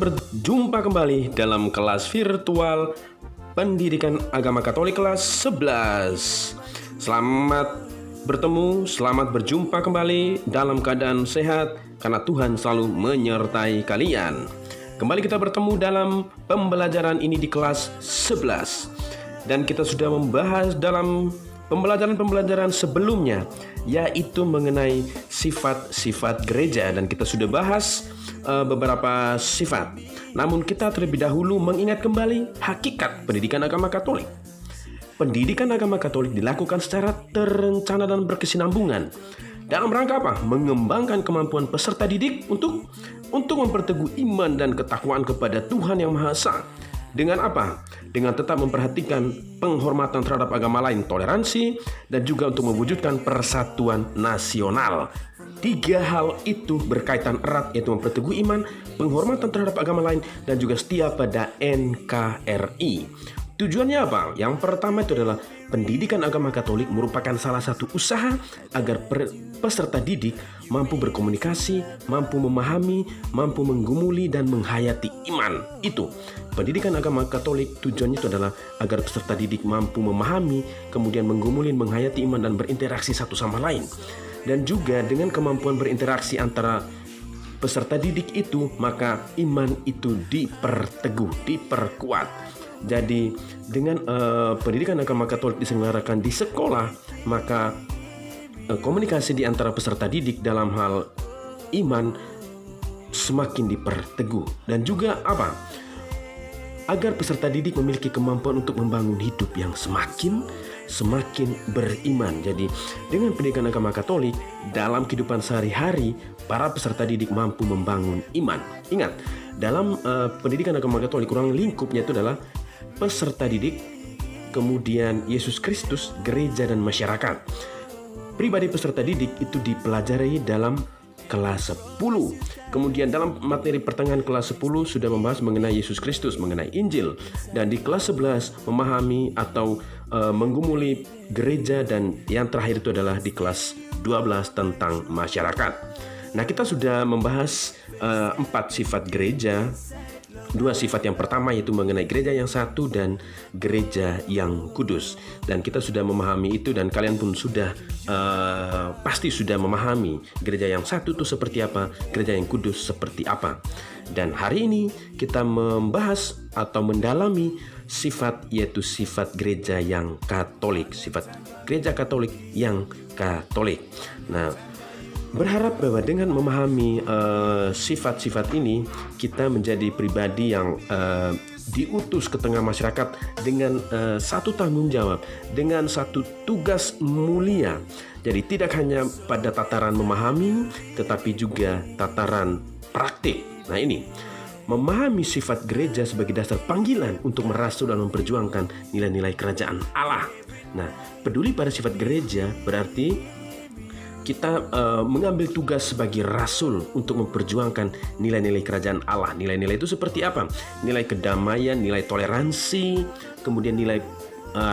berjumpa kembali dalam kelas virtual Pendidikan Agama Katolik kelas 11. Selamat bertemu, selamat berjumpa kembali dalam keadaan sehat karena Tuhan selalu menyertai kalian. Kembali kita bertemu dalam pembelajaran ini di kelas 11. Dan kita sudah membahas dalam pembelajaran sebelumnya, yaitu mengenai sifat-sifat gereja, dan kita sudah bahas beberapa sifat. Namun kita terlebih dahulu mengingat kembali hakikat pendidikan agama Katolik. Pendidikan agama Katolik dilakukan secara terencana dan berkesinambungan. Dalam rangka apa? Mengembangkan kemampuan peserta didik untuk memperteguh iman dan ketakwaan kepada Tuhan Yang Maha Esa. Dengan apa? Dengan tetap memperhatikan penghormatan terhadap agama lain, toleransi, dan juga untuk mewujudkan persatuan nasional. 3 hal itu berkaitan erat, yaitu memperteguh iman, penghormatan terhadap agama lain, dan juga setia pada NKRI. Tujuannya apa? Yang pertama itu adalah pendidikan agama Katolik merupakan salah satu usaha agar peserta didik mampu berkomunikasi, mampu memahami, mampu menggumuli dan menghayati iman. Itu pendidikan agama Katolik, tujuannya itu adalah agar peserta didik mampu memahami, kemudian menggumuli, menghayati iman dan berinteraksi satu sama lain. Dan juga dengan kemampuan berinteraksi antara peserta didik itu, maka iman itu diperteguh, diperkuat. Jadi dengan pendidikan agama Katolik diselenggarakan di sekolah, maka komunikasi di antara peserta didik dalam hal iman semakin diperteguh. Dan juga apa? Agar peserta didik memiliki kemampuan untuk membangun hidup yang semakin beriman. Jadi dengan pendidikan agama Katolik dalam kehidupan sehari-hari, para peserta didik mampu membangun iman. Ingat, dalam pendidikan agama Katolik ruang lingkupnya itu adalah peserta didik, kemudian Yesus Kristus, gereja, dan masyarakat. Pribadi peserta didik itu dipelajari dalam kelas 10. Kemudian dalam materi pertengahan kelas 10 sudah membahas mengenai Yesus Kristus, mengenai Injil. Dan di kelas 11 memahami atau menggumuli gereja, dan yang terakhir itu adalah di kelas 12 tentang masyarakat. Nah, kita sudah membahas 4 sifat gereja. 2 sifat yang pertama yaitu mengenai gereja yang satu dan gereja yang kudus. Dan kita sudah memahami itu, dan kalian pun sudah pasti sudah memahami gereja yang satu itu seperti apa, gereja yang kudus seperti apa. Dan hari ini kita membahas atau mendalami sifat, yaitu sifat gereja yang Katolik, sifat gereja Katolik yang Katolik. Nah, berharap bahwa dengan memahami sifat-sifat ini, kita menjadi pribadi yang diutus ke tengah masyarakat dengan satu tanggung jawab, dengan satu tugas mulia. Jadi tidak hanya pada tataran memahami, tetapi juga tataran praktik. Nah, ini memahami sifat gereja sebagai dasar panggilan untuk merasuk dan memperjuangkan nilai-nilai kerajaan Allah. Nah, peduli pada sifat gereja berarti kita mengambil tugas sebagai rasul untuk memperjuangkan nilai-nilai kerajaan Allah. Nilai-nilai itu seperti apa? Nilai kedamaian, nilai toleransi, kemudian nilai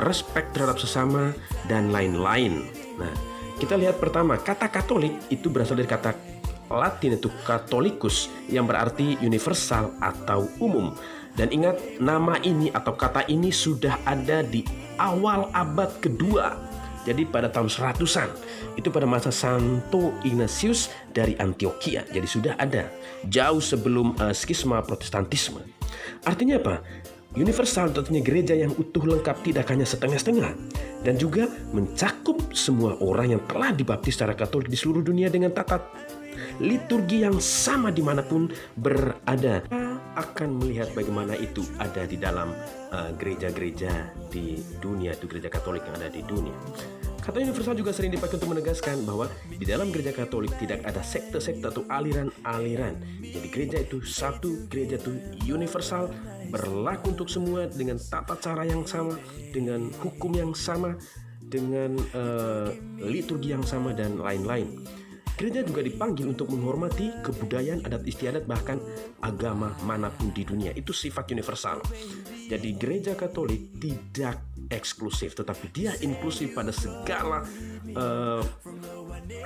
respek terhadap sesama, dan lain-lain. Nah, kita lihat pertama, kata Katolik itu berasal dari kata Latin itu Catholicus, yang berarti universal atau umum. Dan ingat, nama ini atau kata ini sudah ada di awal abad kedua. Jadi pada tahun 100-an, itu pada masa Santo Ignatius dari Antioquia. Jadi sudah ada, jauh sebelum skisma Protestantisme. Artinya apa? Universal artinya gereja yang utuh, lengkap, tidak hanya setengah-setengah. Dan juga mencakup semua orang yang telah dibaptis secara Katolik di seluruh dunia dengan tata liturgi yang sama dimanapun berada. Kita akan melihat bagaimana itu ada di dalam gereja-gereja di dunia, itu gereja Katolik yang ada di dunia. Kata universal juga sering dipakai untuk menegaskan bahwa di dalam gereja Katolik tidak ada sekte-sekte atau aliran-aliran. Jadi gereja itu satu, gereja itu universal, berlaku untuk semua dengan tata cara yang sama, dengan hukum yang sama, dengan liturgi yang sama, dan lain-lain. Gereja juga dipanggil untuk menghormati kebudayaan, adat istiadat, bahkan agama manapun di dunia. Itu sifat universal. Jadi gereja Katolik tidak eksklusif, tetapi dia inklusif pada segala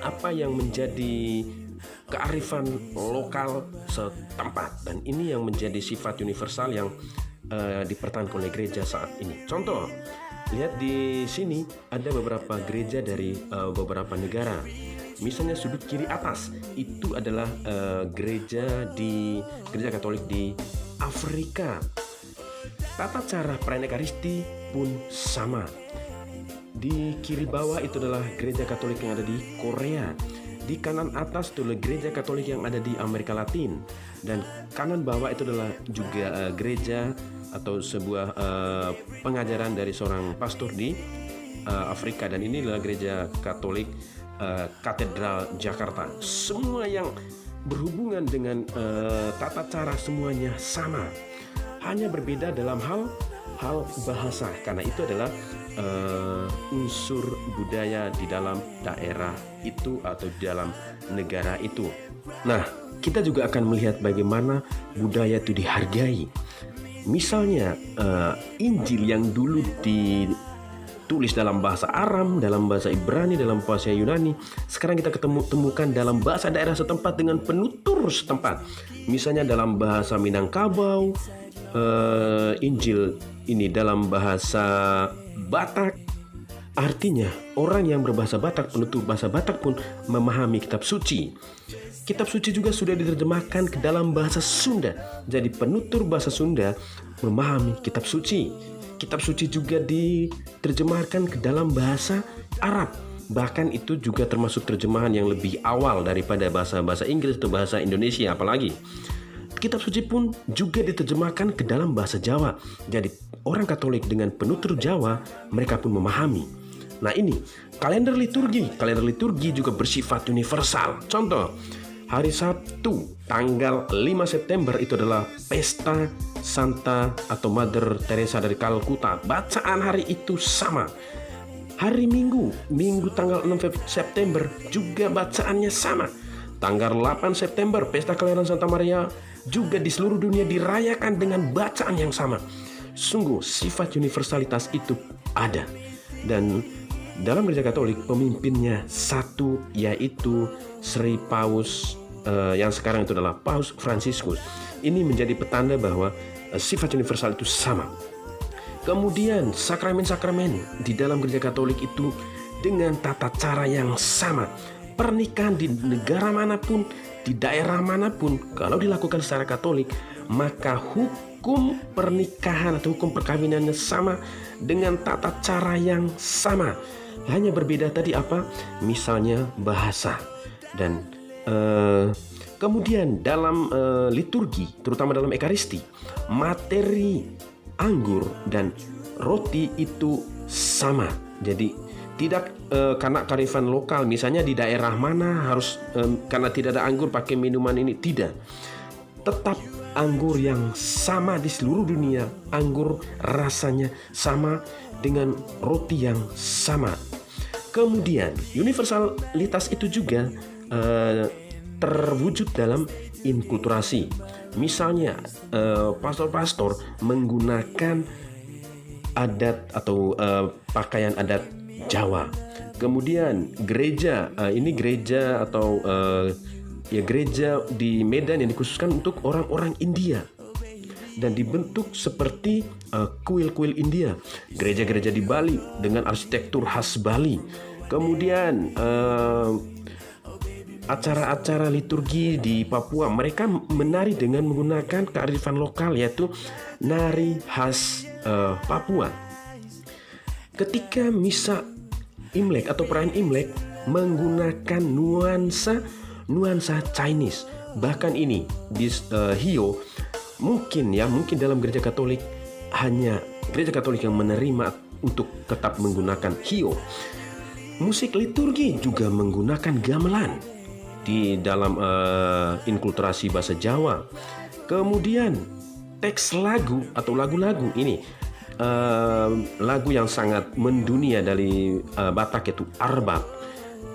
apa yang menjadi kearifan lokal setempat, dan ini yang menjadi sifat universal yang dipertahankan oleh gereja saat ini. Contoh, lihat di sini ada beberapa gereja dari beberapa negara. Misalnya sudut kiri atas itu adalah gereja Katolik di Afrika. Tata cara perayaan Ekaristi pun sama. Di kiri bawah itu adalah gereja Katolik yang ada di Korea. Di kanan atas itu adalah gereja Katolik yang ada di Amerika Latin. Dan kanan bawah itu adalah juga gereja atau sebuah pengajaran dari seorang pastor di Afrika. Dan ini adalah gereja Katolik Katedral Jakarta. Semua yang berhubungan dengan tata cara semuanya sama, hanya berbeda dalam hal bahasa, karena itu adalah unsur budaya di dalam daerah itu atau di dalam negara itu. Nah, kita juga akan melihat bagaimana budaya itu dihargai. Misalnya Injil yang dulu ditulis dalam bahasa Aram, dalam bahasa Ibrani, dalam bahasa Yunani, sekarang kita temukan dalam bahasa daerah setempat dengan penutur setempat. Misalnya dalam bahasa Minangkabau, Injil ini dalam bahasa Batak. Artinya orang yang berbahasa Batak, penutur bahasa Batak pun memahami kitab suci. Kitab suci juga sudah diterjemahkan ke dalam bahasa Sunda. Jadi penutur bahasa Sunda memahami kitab suci. Kitab suci juga diterjemahkan ke dalam bahasa Arab. Bahkan itu juga termasuk terjemahan yang lebih awal daripada bahasa Inggris atau bahasa Indonesia apalagi. Kitab suci pun juga diterjemahkan ke dalam bahasa Jawa. Jadi orang Katolik dengan penutur Jawa, mereka pun memahami. Nah ini, kalender liturgi juga bersifat universal. Contoh, hari Sabtu tanggal 5 September itu adalah pesta Santa atau Mother Teresa dari Kalkuta. Bacaan hari itu sama. Hari Minggu tanggal 6 September juga bacaannya sama. Tanggal 8 September pesta kelahiran Santa Maria juga di seluruh dunia dirayakan dengan bacaan yang sama. Sungguh sifat universalitas itu ada. Dan dalam gereja Katolik pemimpinnya satu, yaitu Sri Paus yang sekarang itu adalah Paus Fransiskus. Ini menjadi petanda bahwa sifat universal itu sama. Kemudian sakramen-sakramen di dalam gereja Katolik itu dengan tata cara yang sama. Pernikahan di negara manapun, di daerah manapun, kalau dilakukan secara Katolik, maka hukum pernikahan atau hukum perkawinannya sama dengan tata cara yang sama. Hanya berbeda tadi apa? Misalnya bahasa. Dan kemudian dalam liturgi, terutama dalam Ekaristi, materi anggur dan roti itu sama. Jadi tidak karena kearifan lokal, misalnya di daerah mana harus karena tidak ada anggur pakai minuman ini, tidak. Tetap anggur yang sama di seluruh dunia, anggur rasanya sama dengan roti yang sama. Kemudian universalitas itu juga terwujud dalam inkulturasi. Misalnya pastor-pastor menggunakan adat atau pakaian adat Jawa. Kemudian gereja, ini gereja atau gereja di Medan yang dikhususkan untuk orang-orang India dan dibentuk seperti kuil-kuil India. Gereja-gereja di Bali dengan arsitektur khas Bali. Kemudian acara-acara liturgi di Papua, mereka menari dengan menggunakan kearifan lokal, yaitu nari khas Papua. Ketika misa Imlek atau perayaan Imlek menggunakan nuansa Chinese. Bahkan ini di Hio mungkin dalam gereja Katolik hanya gereja Katolik yang menerima untuk tetap menggunakan Hio. Musik liturgi juga menggunakan gamelan di dalam inkulturasi bahasa Jawa. Kemudian teks lagu atau lagu-lagu ini lagu yang sangat mendunia dari Batak, yaitu Arbab.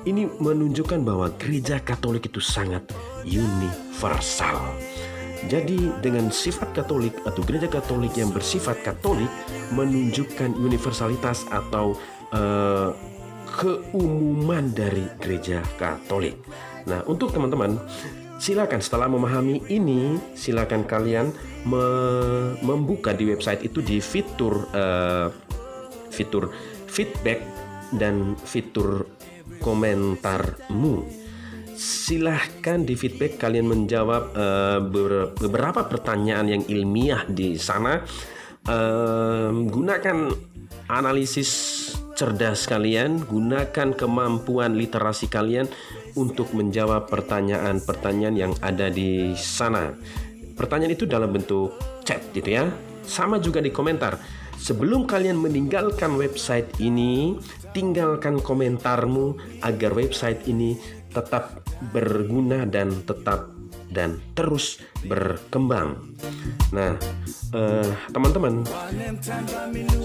Ini menunjukkan bahwa gereja Katolik itu sangat universal. Jadi dengan sifat Katolik atau gereja Katolik yang bersifat Katolik menunjukkan universalitas atau keumuman dari gereja Katolik. Nah, untuk teman-teman, silakan setelah memahami ini, silakan kalian membuka di website itu di fitur feedback dan fitur komentarmu. Silahkan di feedback kalian menjawab beberapa pertanyaan yang ilmiah di sana. Gunakan analisis cerdas kalian, gunakan kemampuan literasi kalian untuk menjawab pertanyaan-pertanyaan yang ada di sana. Pertanyaan itu dalam bentuk chat gitu ya. Sama juga di komentar. Sebelum kalian meninggalkan website ini, tinggalkan komentarmu agar website ini tetap berguna dan terus berkembang. Nah, teman-teman,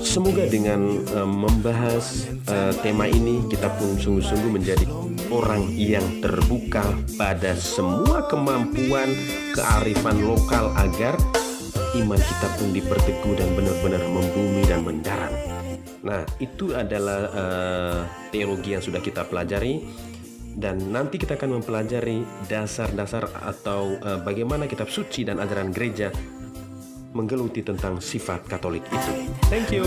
semoga dengan membahas tema ini kita pun sungguh-sungguh menjadi orang yang terbuka pada semua kemampuan kearifan lokal agar iman kita pun diperteguh dan benar-benar membumi dan mendarat. Nah, itu adalah teologi yang sudah kita pelajari. Dan nanti kita akan mempelajari dasar-dasar atau bagaimana kitab suci dan ajaran gereja menggeluti tentang sifat Katolik itu. Thank you.